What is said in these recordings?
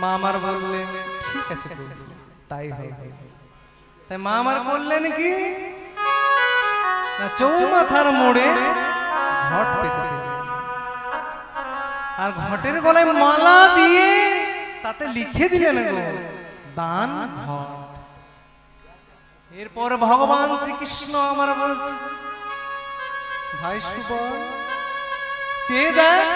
মা আমার বললেন ঠিক আছে প্রভু, তাই হবে। তাই মা আমার বললেন কি না, চৌমাথার মোড়ে ঘট পেতে দিলেন, আর ঘটের গলায় মালা দিয়ে তাতে লিখে দিলেন গো দান ঘট। এরপর ভগবান শ্রীকৃষ্ণ আমার বলছে, ভাই সুবল চেয়ে দেখ,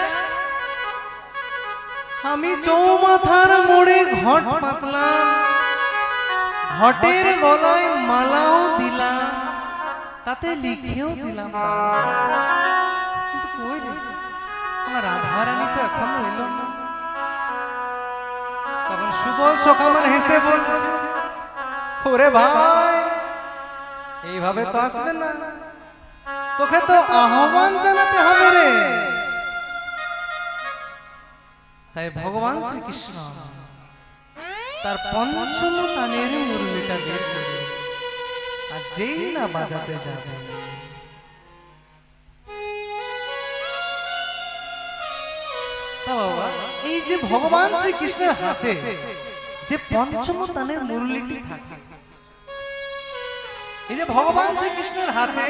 আমি চৌমাথার মোড়ে ঘট পাতলাম, ঘটের গলায় মালাও দিলাম, তাতে লিখেও দিলাম, কিন্তু কই রে আমার রাধারানী তো এখনো এলো না। তখন সুবল সখা আমার হেসে বলছে, ওরে ভাই এইভাবে তো আসবে না, তোকে তো আহ্বান জানাতে হবে রে। তাই ভগবান শ্রীকৃষ্ণ তার পঞ্চম তানের মুরলিটা বের করে, আর যেই না বাজাতে যাবে, তা বাবা এই যে ভগবান শ্রীকৃষ্ণের হাতে যে পঞ্চম তানের মুরলিটি থাকে, এই যে ভগবান শ্রীকৃষ্ণের হাতে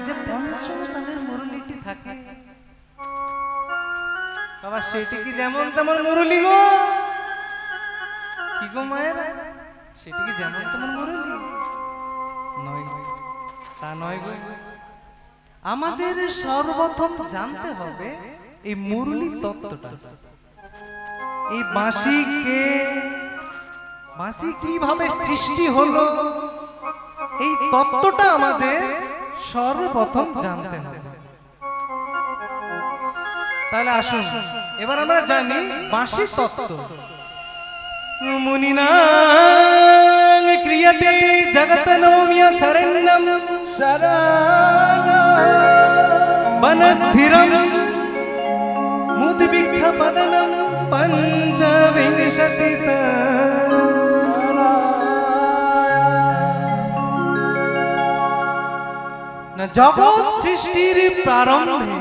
যে পঞ্চম তানের মুরলিটি থাকে, বাবা সেটি কি যেমন তেমন মুরলি গো? কি গো মায়ের, সেটি কি যেমন তেমন মুরলি নয়, তা নয় গো। আমাদের সর্বপ্রথম জানতে হবে এই মুরলি তত্ত্বটা, এই বাঁশি কে, বাঁশি কিভাবে সৃষ্টি হলো, এই তত্ত্বটা আমাদের সর্বপ্রথম জানতে হবে। তাহলে আসুন এবার আমরা জানি বাঁশির তত্ত্ব। মুনিনা ক্রিয়াতে জগতনোম্য শরণ্যম শরণ বনস্থিরম মুদিবিক্ষ পদনম পঞ্চবিংশতি না। জগৎ সৃষ্টির প্রারম্ভে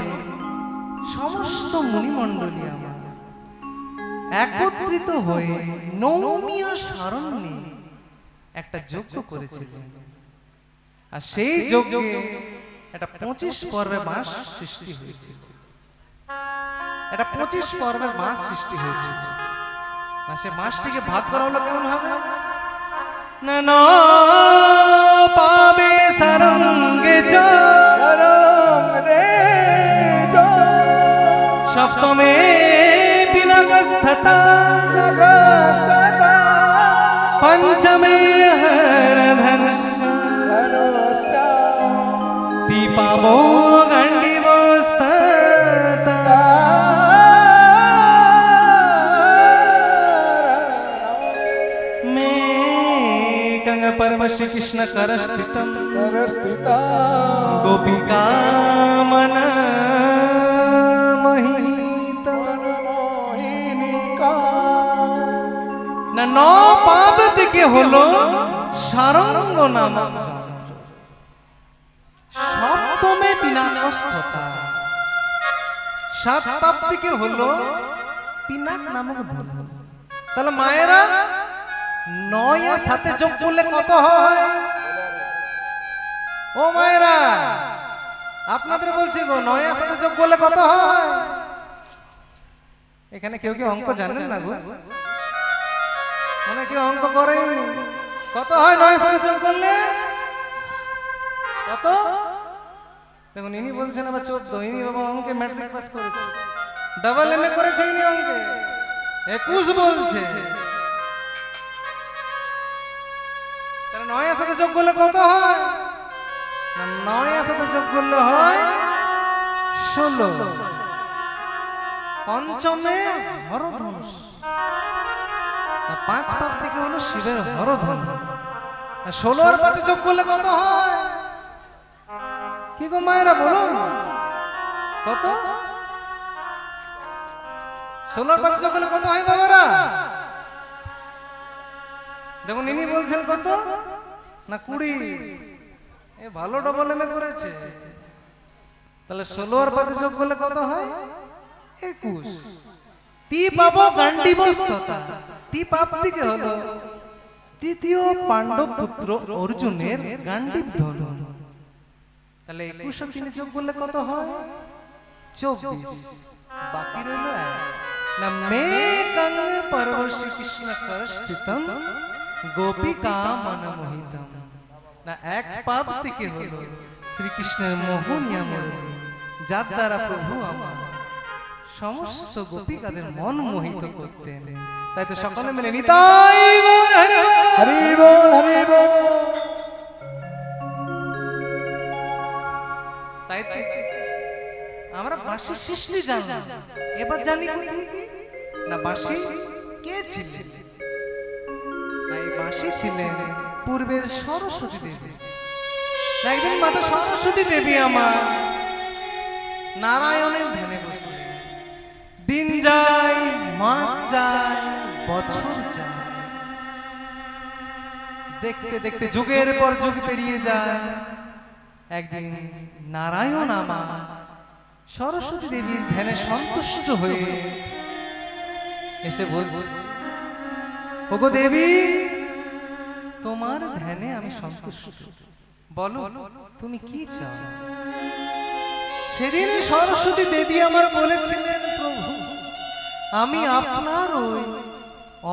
সমস্ত মুনিমণ্ডলী আমার একত্রিত হয়ে নৌমিয়া শরণ্যে একটা যজ্ঞ করেছিলেন, আর সেই যজ্ঞে একটা 25 পর্বে মাস সৃষ্টি হয়েছিল, একটা 25 পর্বের মাস সৃষ্টি হয়েছিল। না সে মাসটিকে ভাগ করা হলো কেমন হবে না, ন পাবে সারঙ্গে চরঙ্গে সপ্তমে পিনাকস্থতা পঞ্চমে হরধনুষ দীপাবো গণ্ডিবস্ততা মে গঙ্গ পরম শ্রী কৃষ্ণ করস্থিতম গোপিকা মন না। ন পাপ থেকে হলো সারঙ্গ নামক যন্ত্র, সপ্তমে পিনাকস্থতা, 7 পাপ থেকে হলো পিনাক নামক ধনু। তাহলে মায়েরা 9 এর সাথে যোগ করলে কত হয়? ও মায়েরা আপনাদের বলছি গো, 9 এর সাথে যোগ করলে কত হয়? এখানে কেউ কেউ অঙ্ক জানেন না গো, মানে কেউ অঙ্ক করেনি। কত হয় 9 এর সাথে যোগ করলে? কত? দেখুন ইনি বলছেন আবার 14, ইনি বাবা অঙ্কে ম্যাট্রিক পাস করেছে, ডাবল এমএ করেছে ইনি অঙ্কে, 21 বলছে। তাহলে 9 এর সাথে যোগ করলে কত হয় না, 9 এর সাথে যোগ করলে হয় 16। পঞ্চমে হরধনুষ, 5 পাপ থেকে হলো শিবের হরধনু। 16 আর 5 যোগ করলে কত হয়? কি গো মায়েরা বলুন কত? 16 আর 5 যোগ করলে কত হয় বাবারা? দেখুন ইনি বলছেন কত না 20, এ ভালো ডবল এমএ করেছে। তাহলে 16 আর 5 যোগ করলে কত হয়? 21। তি পাবো গান্ডিবস্ততা, পাপ দিকে হলো তৃতীয় পাণ্ডব পুত্র অর্জুনের গান্ডীব ধনু। তাহলে 21 আর 3 যোগ করলে কত হয়? 24। বাকি রইল 1। না মে কং পরব শ্রীকৃষ্ণ কর স্থিতম গোপিকা মনমোহিতম। না এক পাপ থেকে হলো শ্রীকৃষ্ণের মোহনীয় মুরলী, যার দ্বারা প্রভু আমার সমস্ত গোপিকাদের মন মোহিত করতেন। তাই তো সকলে মিলে নিতাই গৌর হরি বল হরি বল। তাই তো আমরা বাঁশির সৃষ্টি জানলাম, এবার জানি কি না বাঁশি কে ছিলেন। এই বাঁশি ছিলেন পূর্বের সরস্বতী দেবী। একদিন মাতা সরস্বতী দেবী আমার নারায়ণের ধ্যানে বসে, দিন যায়, মাস যায়, বছর যায়, দেখতে দেখতে যুগের পর যুগ পেরিয়ে যায়। একদিন নারায়ণ আমার সরস্বতী দেবীর ধ্যানে সন্তুষ্ট হয়ে এসে বলছে, ওগো দেবী, তোমার ধ্যানে আমি সন্তুষ্ট, বলো তুমি কি চাও। সেদিন সরস্বতী দেবী আমার বলেছিলেন, প্রভু আমি আপনার ওই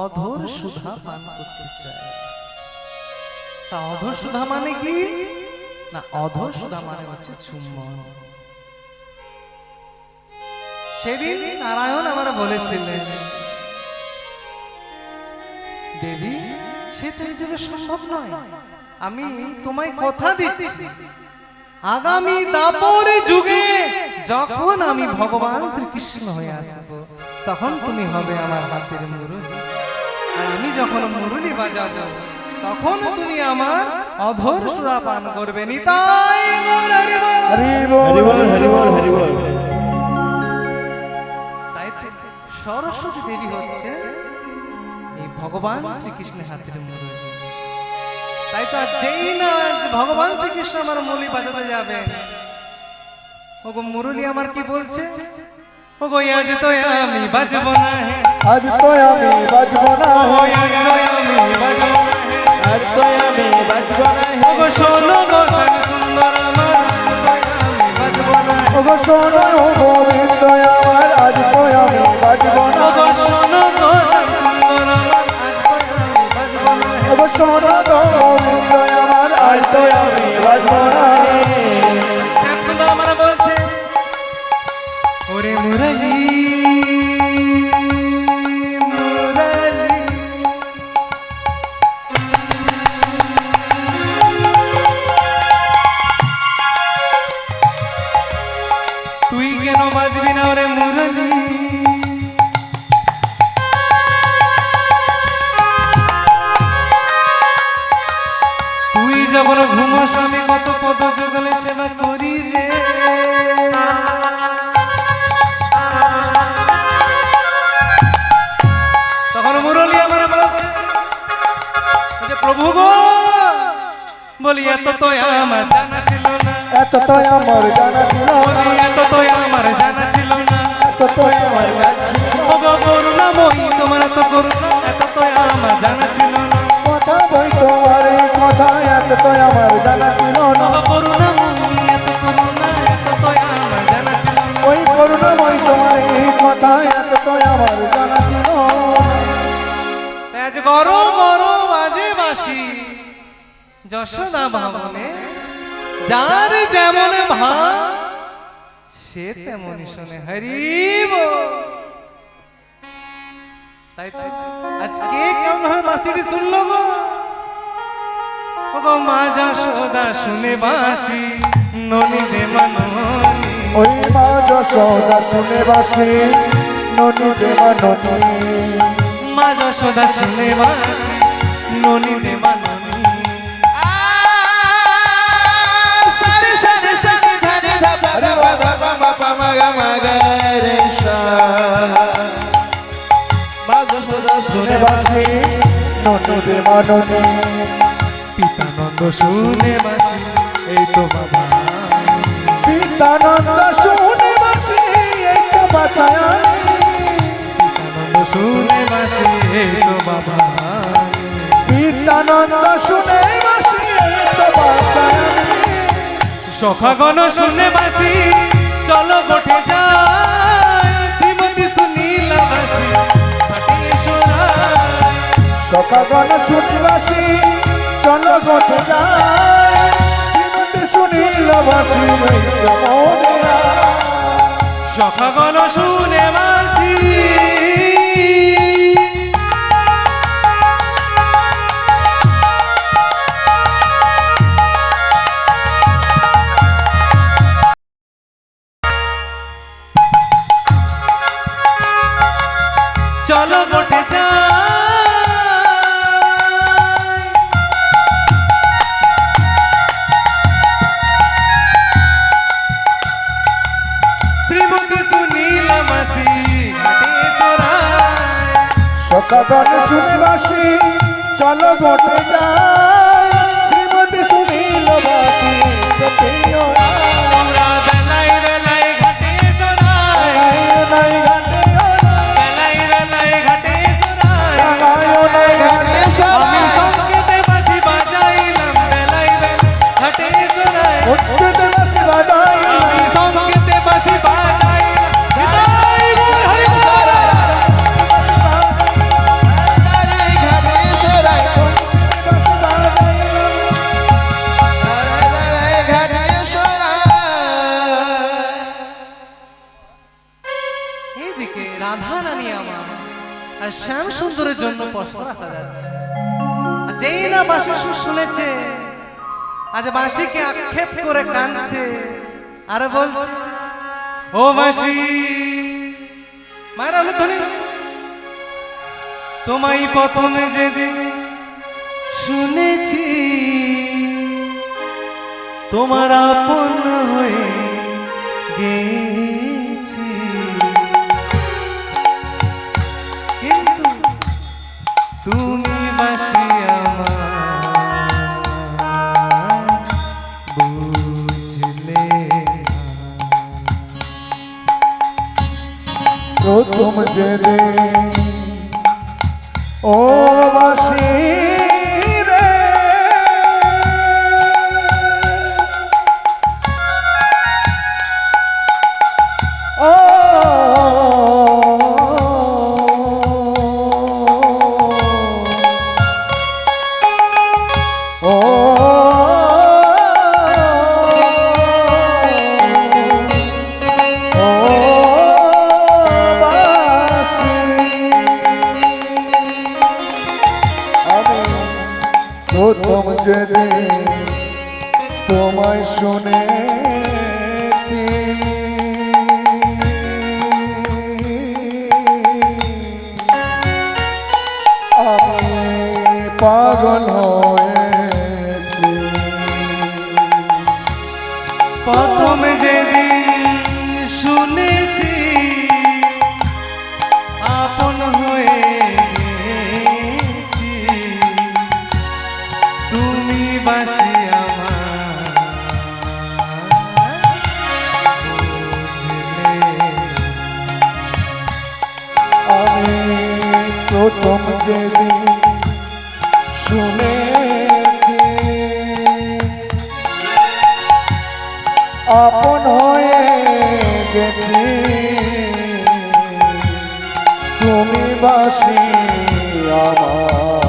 অধর সুধা পান করতে চাই। তা অধর সুধা মানে কি না, অধর সুধা মানে হচ্ছে চুম্বন। সেদিন নারায়ণ আমার বলেছিলেন, দেবী সে তো এই যুগে সম্ভব নয়, আমি তোমায় কথা দিচ্ছি আগামী দাপর যুগে যখন আমি ভগবান শ্রীকৃষ্ণ হয়ে আসব, তখন তুমি হবে আমার হাতের মুরলী। আর আমি যখন মুরলী বাজাবো, তখন তুমি আমার অধর সুধা পান করবে। নিতাই গৌর হরি বল হরি বল হরি বল হরি বল। তাই তো সরস্বতী দেবী হচ্ছে এই ভগবান শ্রীকৃষ্ণের হাতের মুরলী। তাই তো যেই না ভগবান শ্রীকৃষ্ণ আমার মুরলী বাজাতে যাবে, ওগো মুরলী আমার কি বলছে, ওগো আজ তো আমি বাজবো না, আজ তো আমি বাজবো না, আজ তো আমি বাজবো না, আজ তো আমি বাজবো না, ওগো শোনো গো শ্যাম সুন্দর আমার, আমি বাজবো না, ওগো শোনো গোবিন্দ আমার, আজ তো আমি বাজবো না, ওগো শোনো গো শ্যাম সুন্দর আমার, আজ তো আমি বাজবো না, ওগো শোনো গোবিন্দ আমার, আজ তো আমি বাজবো না। শ্যাম সুন্দর আমার বলছে, ওরে মুরলী মুরলী, তুই কেন বাজবি না ওরে মুরলী, তুই যখন ঘুমোস আমি কত পদ যুগলে সেবা করি রে। তখন মুরলী আমার বলছে, প্রভু গো, বলি এত তো আমার জানা ছিল না, এত তো আমার জানা ছিল না, বলি এত তো আমার জানা ছিল না, এত তো আমার জানা ছিল না, ওগো করুণাময়ী তোমার তো করুণা, এত তো আমার জানা ছিল না, কথা বই তোমার এই কথা, এত তো আমার জানা ছিল না, ওগো করুণাময়ী এত করুণা, এত তো আমার জানা ছিল না। ওই করুণাময় তোমার এই কথা, এত তো আমার জানা ছিল না। আজ গরম গরম বাজে বাঁশি যশোদা ভবনে, যার যেমন ভাব সে তেমনই শোনে হরি বল। তাই তো আজকে কেমন হয় বাঁশিটি শুনলো গো, ওগো মা যশোদা শুনে বাঁশি ননি দে মাননি, ওই মা যশোদা শুনে বাসি ননি দেবা ননি, মা যশোদা শুনে বাঁশি ননি দে মাননি। শুনে বাসি ননি দেবা ননি, পিতানন্দ শুনে বাঁশি এই তো বাবা, পিতানন্দ শুনে বাসি এই তো বাঁচায়, পিতানন্দ শুনে বাঁশি বাসি তো বাবা নিত্যানন্দ শুনে বাসি তো বাঁচায় সখাগণ শুনে বাসি চলো গোঠে যাই শ্রীমতী সুনীলা বাসি সখাগণ শুনে বাসি চলো গোঠে যায় শ্রীমতী সুনীলা বাসি সখাগণ শুনে বাসি চলো গোঠে যাই শ্রীমতী সুনীলা বাসি ঘাটে সরায় সখাগণ শুনে বাসি চলো গোঠে যায় শ্রীমতী সুনীলা বাসি তোমরা বেলায় বেলায় ঘাটে সরায় বেলায় বেলায় ঘাটে সরায় আমি সংকেতে বাসি বাজাইলাম বেলায় বেলায় ঘাটে সরায় আমি সংকেতে বাসি বাজাইলাম হৃদয় মোর হরি এইদিকে রাধা রানী আমার আর শ্যাম সুন্দরের জন্য পশর আসা যাচ্ছে আর যেই না বাঁশি সুর শুনেছে আজ বাঁশিকে আক্ষেপ করে কাঁদছে আর বলছে ও বাঁশি মায়ের আলো ধ্বনি তোমায় প্রথমে যেদিন শুনেছি তোমার আপন হয়ে গেছি কিন্তু তুমি বাসি আমার বুঝলে প্রথম যেদে ও বাসি রে ও প্রথম যেদিন তোমায় শুনেছি আমি পাগল হয়েছি প্রথম যেদিন শুনেছি আপন হয়ে গেছি তুমি বাসি আমার বুঝলে আমি প্রথম যেদিন শুনেছি আপন হয়ে গেছি তুমি বাসি আমার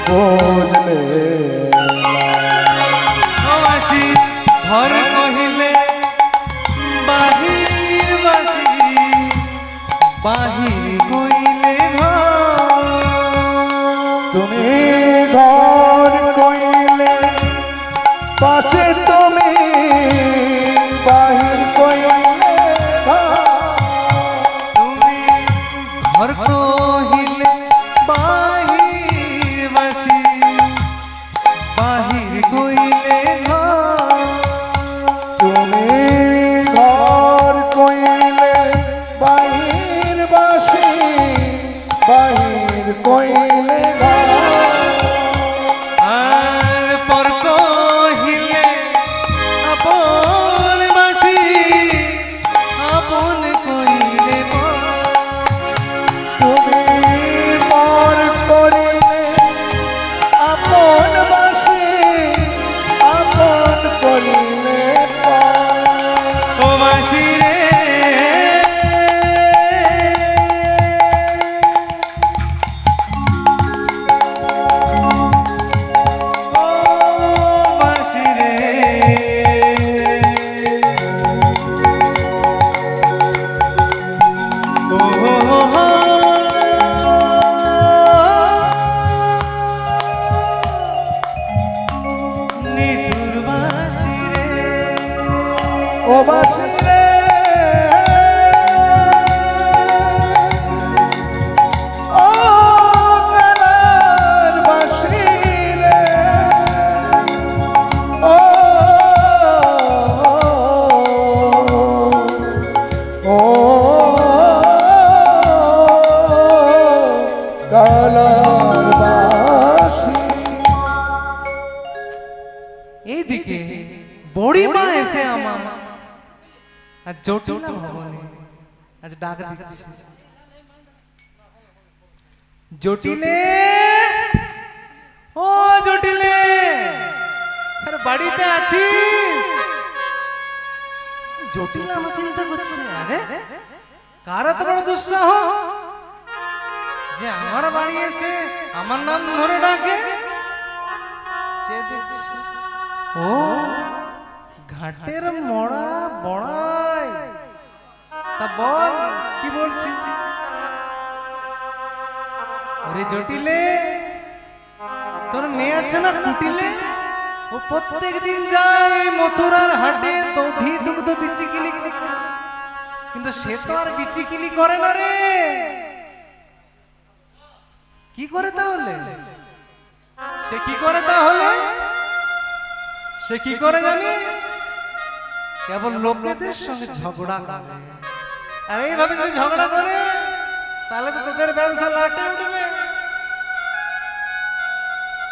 বুঝলে বাসি ঘর কহিলে বাহির বাসি বাহির কইলে ঘর তুমি ঘর কইলে পাশে তুমি বাহির কইলে তুমি ঘর কহিলে বাহির বাসি বাহির কইলে ঘর তুমি ঘর কইলে বাহির বাসি বাহির কইলে আর পর কহিলে আপন বাসি আপন কইলে পর নিঠুর বাঁশি রে, ও বাঁশি রে, ও গলার বাঁশি রে, ও গলার বাঁশি। এইদিকে বুড়িমা এসে আমার আর জটিলা ভবনে আজ ডাক দিচ্ছে, জটিলে, ও জটিলে, আরে বাড়িতে আছিস? জটিলা আমার চিন্তা করছে, আরে কার এত বড় দুঃসাহস যে আমার বাড়ি এসে আমার নাম ধরে ডাকে? চেয়ে দেখছি, ও ঘাটের মড়া বড়াই, তা বল কি বলছিস? ওরে জটিলে, তোর মেয়ে আছে না কুটিলে? ও প্রত্যেক দিন যায় মথুরার হাটে দধি দুগ্ধ বিচি কিনি, কিন্তু সে তো আর বিচি কিনি করে না রে। কি করে তাহলে? সে কি করে তাহলে? সে কি করে জানিস? কেবল লোকেদের সঙ্গে ঝগড়া করে। আর এইভাবে যদি ঝগড়া করে তাহলে তো তোদের ব্যবসা লাটে উঠবে।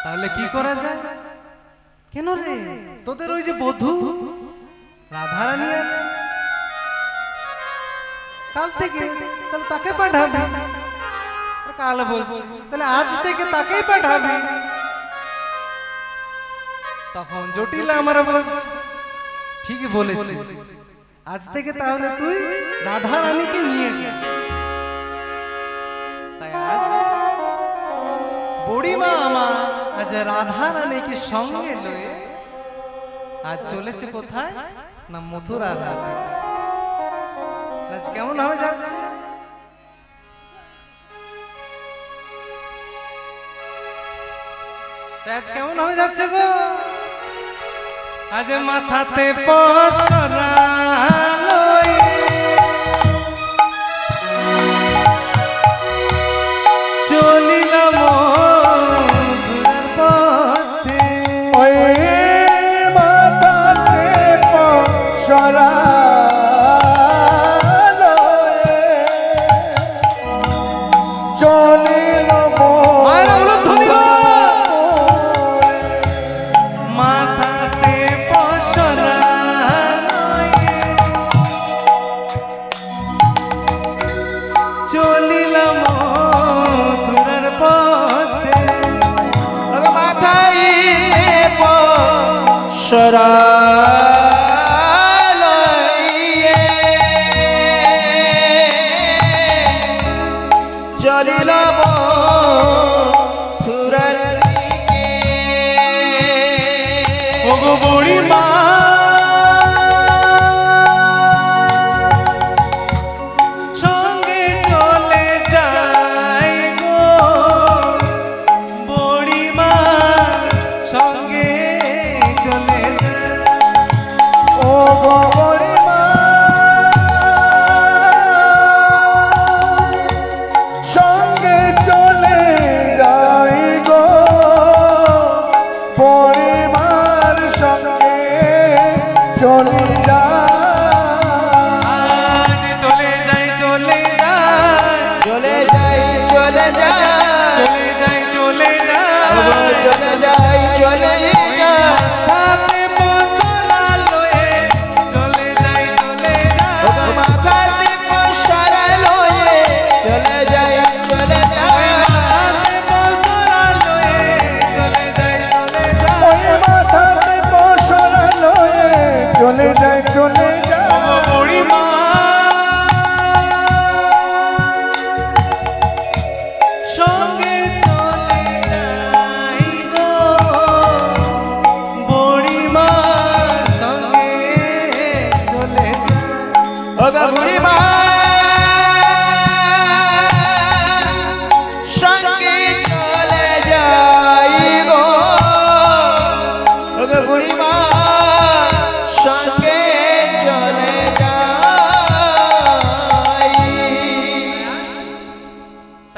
তাহলে কি করা যায়? কেন রে, তোদের ওই যে বধূ রাধারানী আছে, কাল থেকে তাহলে তাকে পাঠাবি। কাল বলছি তাহলে আজ থেকে তাকেই পাঠাবি। তখন জটিলা আমার বলছে, ঠিকই বলেছিস, আজ থেকে তাহলে তুই রাধা রানীকে নিয়ে যা। তাই আজ বুড়িমা আমার আজ রাধা রানীকে সঙ্গে লয়ে আজ চলেছে কোথায় না মথুরা রাধা। আজ কেমন হবে যাচ্ছে? আজ কেমন হবে যাচ্ছে গো? আজ মাথাতে পসরা লয়ে চলিলাম মধুরার পথে। ওই মাথাতে পসরা লয়ে চলিলাম মাথাতে পসরা লয়ে চলিলাম মথুরার পথে। মাথায় পসরা লয়ে চলিলাম মথুরার দিকে। ওগো বুড়িমা, সঙ্গে চলে যাই গো, বুড়িমা সঙ্গে চলে যাই। ও বুড়িমা, সঙ্গে চলে যাই গো, বুড়িমার সঙ্গে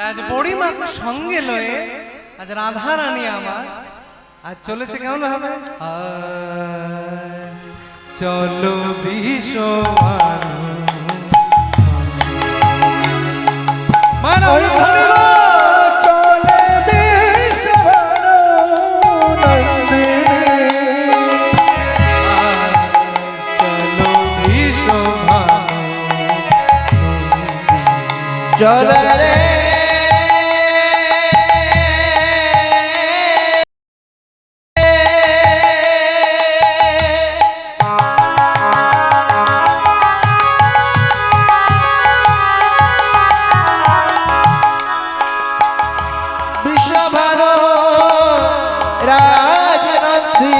আজ বড়ি মাকে সঙ্গে লয়ে আজ রাধা রানী আমার আজ চলেছে কেমন হবে আজ চলো বিশ্বমান মানব চলে বিশ্বনন্দিনী চলো বিশ্বমান চলে রে বিশ্বভানু রাজনন্দিনী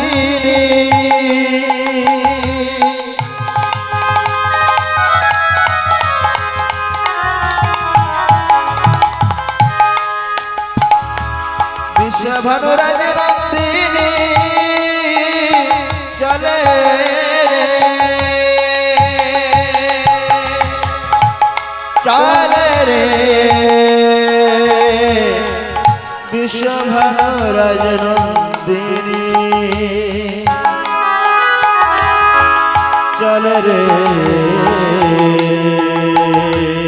বিশ্বভানু রাজনন্দিনী চলে রে চলে রে বিশ্বভানু রাজনন্দিনী চলে রে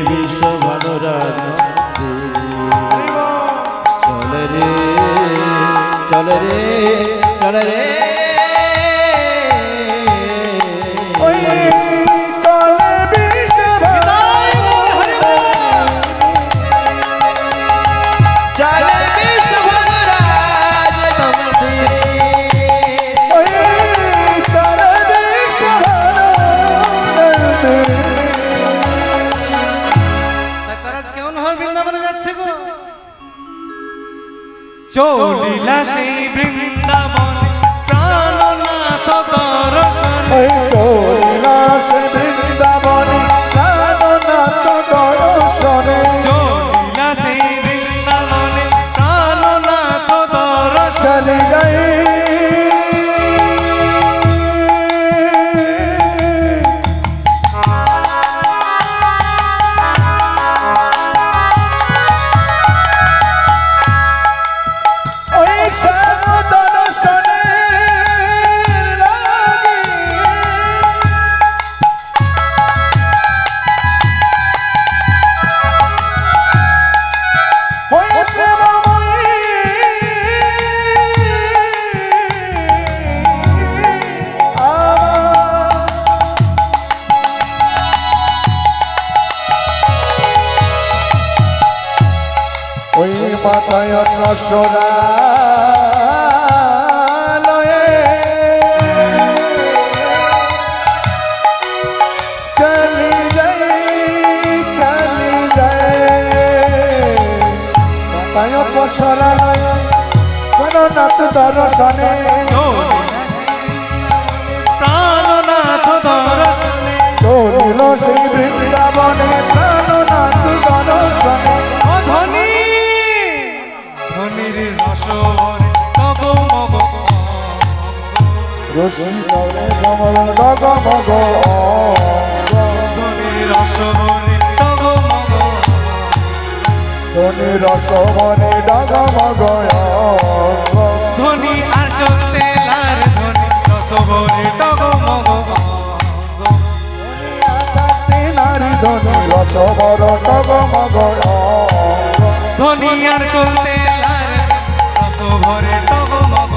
বিশ্বভানু রাজনন্দিনী চলে রে চলে রে চলে রে ওই চলে বিশ্বভানু চলে বিশ্বভানু রাজনন্দিনী ওই চলে বিশ্বভানু তার আজ কেমন হয় বৃন্দাবনে যাচ্ছে গো চলিলা সেই বৃন্দাবন প্রাণনাথ দর্শন ওই চলিলা সে বৃন্দাবনে প্রাণনাথ দর্শনে চলিলা সেই বৃন্দাবনে প্রাণনাথ দর্শন চলে যাই ওই শ্যাম দর্শনে লাগি ওই প্রেমময়ী ওই মাথায় অন্নসরা লয়ে চলি যাই মাথায় অন্নসরা লয়ে কোন নাথ দর্শনে প্রাণনাথ দর্শনে চলিল সেই বৃন্দাবনে প্রাণনাথ দর্শনে ও ধনী ধনীর রসবরে তব মগ রসিকরে কমল ডগমগ ধনীর রসবরে তব মগ ধনী রসমনে ডগমগ ধনী আর চলতে লার ধনী রসবরে তব মগ নারী ধনী রসমর ডগমগ ধনী আর চলতে লার রসবরে তব মগ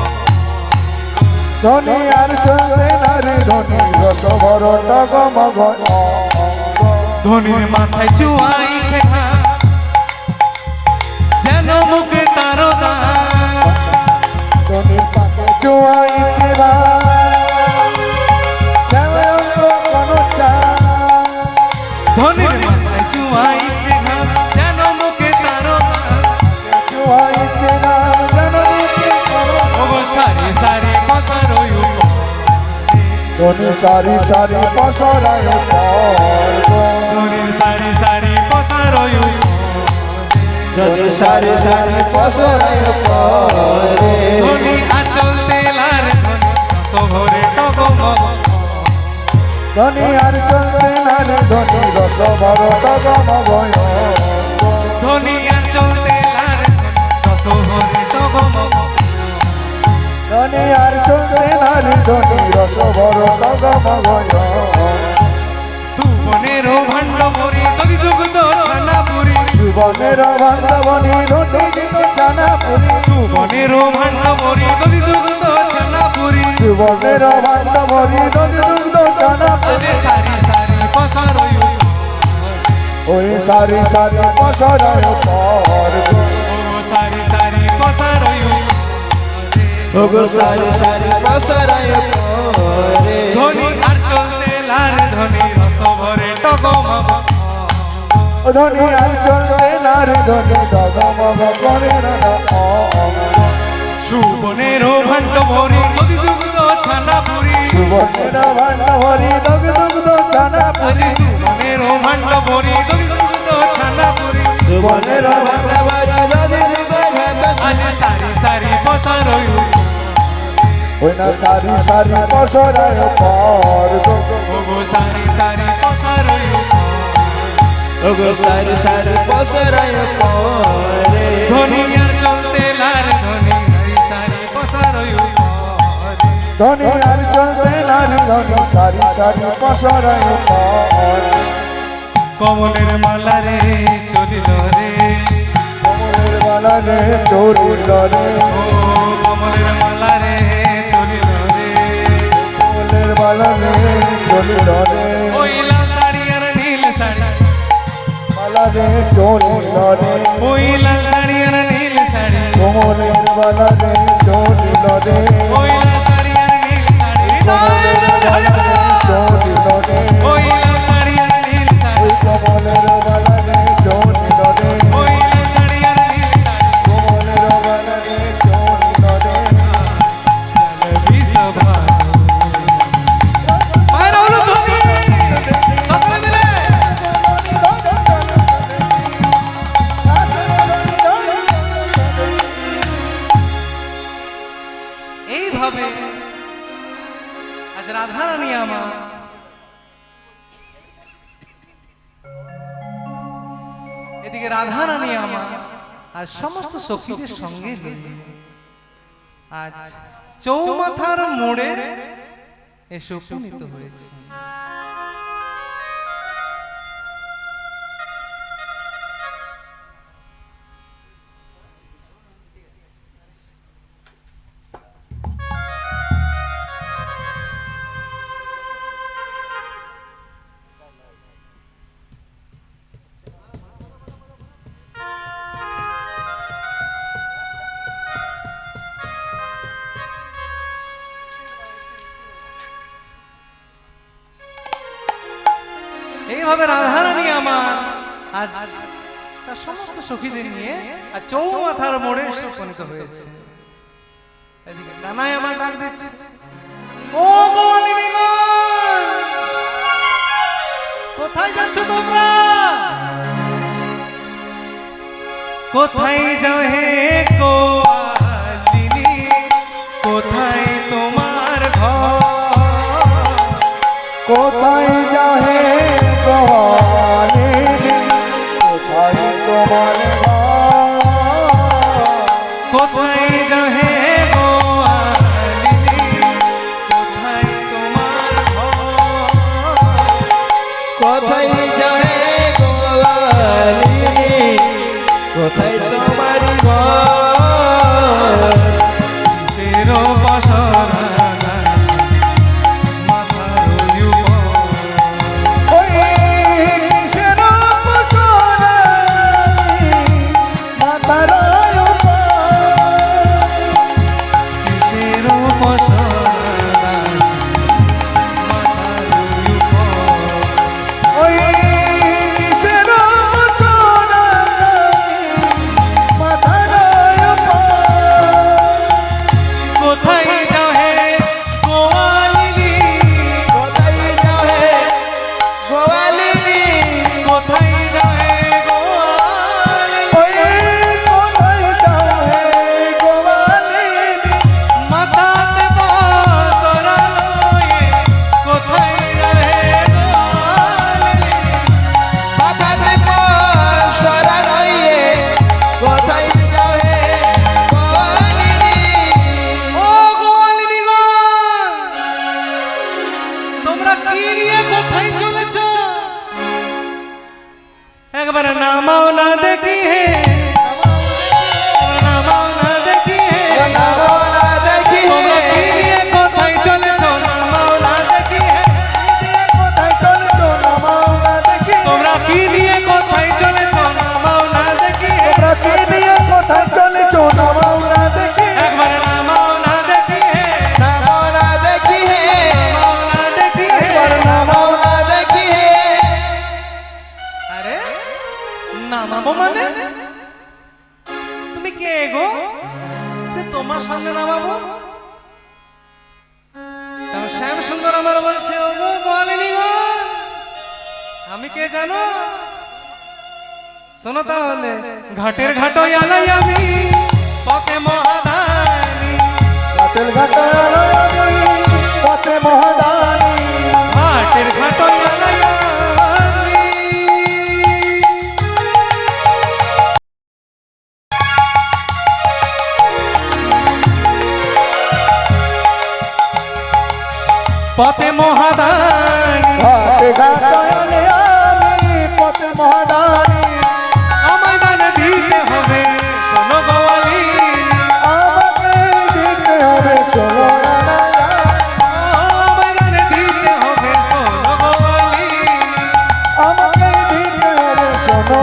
ধনী আর চলে নারী ধনী রসমর ডগমগ ধনীর মাথায় চুয়াইছে ঘা যেন মুখে তার ধনীর পাকে চুয়াইছে বা কোনো চা ধনীর মাথায় চুয়াইছে ঘা যেন মুখে তার চুয়াইছে না জননীকে করো ওগো সারি সারি পসার ধনী সারি সারি পসরায় ধনীর সারি সারি পসার ধনী সারি সারি পসরায় ধনী আচল তেলার ধনী সভরে টগমগ ধনী আর চলতে নারে ধনী রস ভর টগমগ ধনী আচল নারী ধনী রস ভর টগমগয় সুবনের ভাণ্ড ভরি দধি দুগ্ধ ছানা পুরি সুবনের বান্ধবনী দুগ্ধ ছানা পুরি সুবনের ভাণ্ড ভরি দধি দুগ্ধ ছানা পুরি সুবনের বান্ধবনী দুগ্ধ ছানা পুরি সারি সারি পসারয় ওই সারি সারি পসরায় পর সারি সারি পসারয় ওগো সারি সারি পসরায় পরে ধনী আর চলতে লার ধনী রস ভরে টগমগ ধনী আর চলতে নারী ধনী ডগমগ করে না সুবনের ভাণ্ড ভরি দধি দুগ্ধ ছানা পুরি সুবনের বান্ধবনী দুগ্ধ ছানা পুরি সুবনের ভাণ্ড ভরি দধি দুগ্ধ ছানা পুরি সুবনের বান্ধবনী দুগ্ধ আজ সারি সারি পসারয় ওই না সারি সারি পসরায় পর ওগো সারি সারি পসারয় ওগো সারি সারি পসরায় পরে ধনী আর চলতে লার ধনী সারি সারি পসারয় ধনী আর চলতে নারী ধনী সারি সারি পসরায় পর কমলের মালা রে চলিল রে কমলের বালা রে চলিল রে ও কমলের মালা রে চলিল রে কমলের বালা রে চলিল রে ওই লাল শাড়ি আর নীল শাড়ি বালা রে চলিল রে ওই লাল শাড়ি আর নীল শাড়ি কমলের বালা রে চলিল রে ওই লাল শাড়ি আর নীল শাড়ি কমলের বালা রে চলিল রে ওই লাল শাড়ি আর নীল শাড়ি ওই কমলের বালা রে চলিল রে ওই লাল শাড়ি আর নীল শাড়ি কমলের বালা রে চলিল রে চলবি সভা মায়ের হলো তুমি সকলে মিলে এইভাবে আজ রাধারানী আমার এদিকে রাধারানী আমার আর সমস্ত সখীদের সঙ্গে রইল আজ চৌমাথার মোড়ে এসে উপনীত হয়েছে। এইভাবে রাধারানী আমার আজ তার সমস্ত সখীদের নিয়ে আর চৌমাথার মোড়ে এসে উপনীত হয়েছে। এদিকে কানাই আমার ডাক দিচ্ছে, ও গোয়ালিনীগণ, কোথায় যাচ্ছ তোমরা? কোথায় যাও হে গোয়ালিনী, কোথায় তোমার ঘর? কোথায় যাও হে গোয়ালিনী, কোথায় তোমার কোথায় যাও হে গোয়ালিনী, কোথায় তোমার ঘর? কোথায় যাও হে গোয়ালিনী, কোথায় তোমার ঘর? কিসের বসরা মাথার উপর, ওই কিসের বসরা মাথার উপর? মানে তুমি কে গো যে তোমার সামনে নামাবো? তখন শ্যাম সুন্দর আমার বলছে, ও গো গোয়ালিনী গো, আমি কে জানো? শোনো তাহলে, ঘাটের ঘাট আলাই আমি পথে মহাদানী, ঘাটের ঘাট পথে মহাদানী, ঘাটের ঘাট আলাই আমি। পথে মহাদানী, ঘাটে ঘাট আমি পথে মহাদানী, আমায় দান দিতে হবে শোনো গোয়ালি, আমাকে দিতে হবে শোনো আমায় দান দিতে হবে শোনো গোয়ালি। আমাকে দিতে হবে শোনো